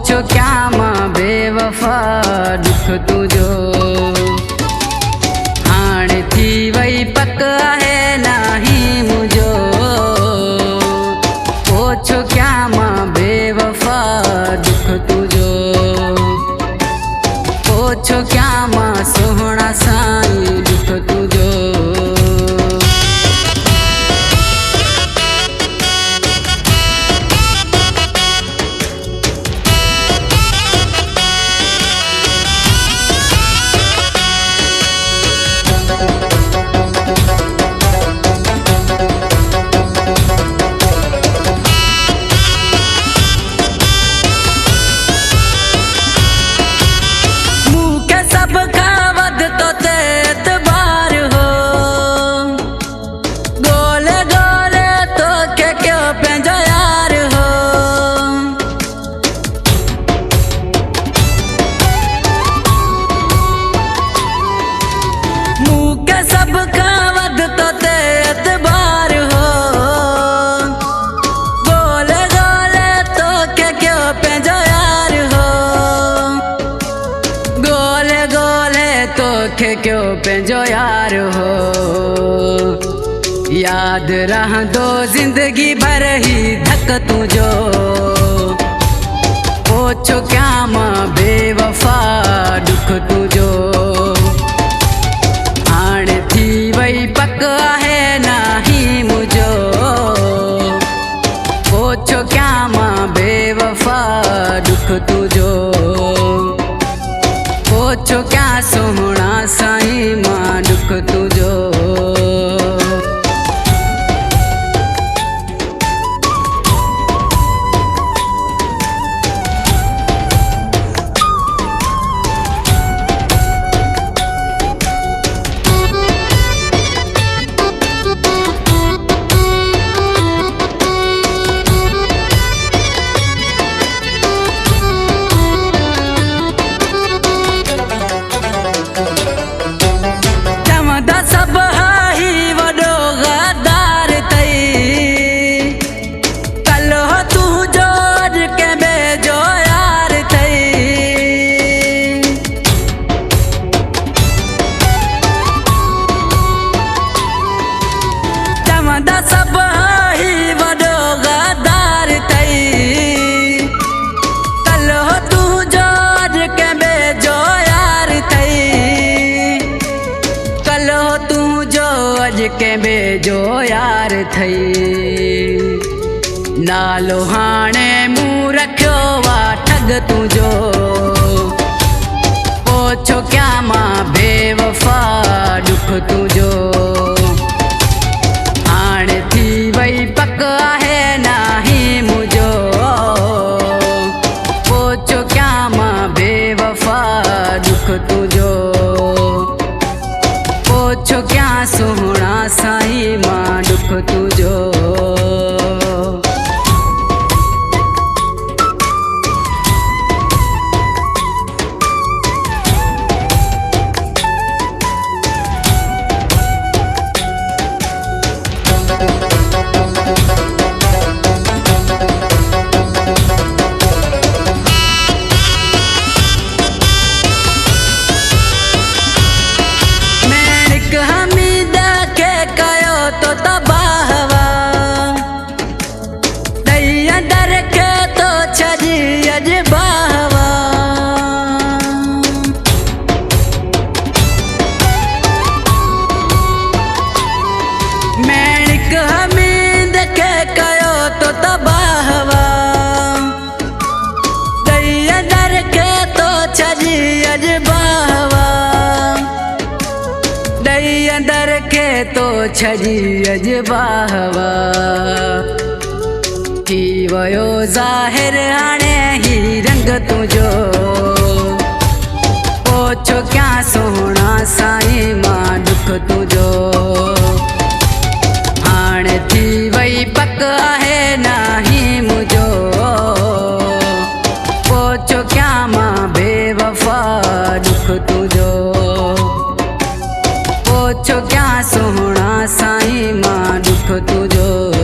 पोछो क्या मां बेवफा दुख तुझो हाणे थी वई पक आहे नाही मुझो। पोछो क्या मां बेवफा दुख तुझो पोछो क्या मां सोहणा साईं दुख तुझो। क्यों पंहिंजो यार हो याद रहंदो जिंदगी भर ही धक तुझो। पोछो क्या मां बेवफा दुख तुझो हाणे थी वई पक आहे नाही मुझो। पोछो क्या मां बेवफा दुख तुझो पोछो क्या सोहणा साईं मां दुख तुझो। के बेजो यार थई नालो हाणे मूं रखियो वा ठग तुझो। पोछो क्या मां बेवफा दुख तुझो हाणे थी वई पक आहे नाही मुझो। पोछो क्या मां बेवफा दुख तुझो पोछो क्या सोहणा साईं मां दुख तुझो। अंदर के तो छजी अजबाहवा थी वयो ज़ाहिर हाणे ही रंग तुझो। पोछो क्या सोहणा साईं मां दुख तुझो हाणे थी वई पक आहे नाही मुझो। पोछो क्या मां बेवफा दुख तुझो पोछो क्या सोहणा साईं मां दुख तुझो।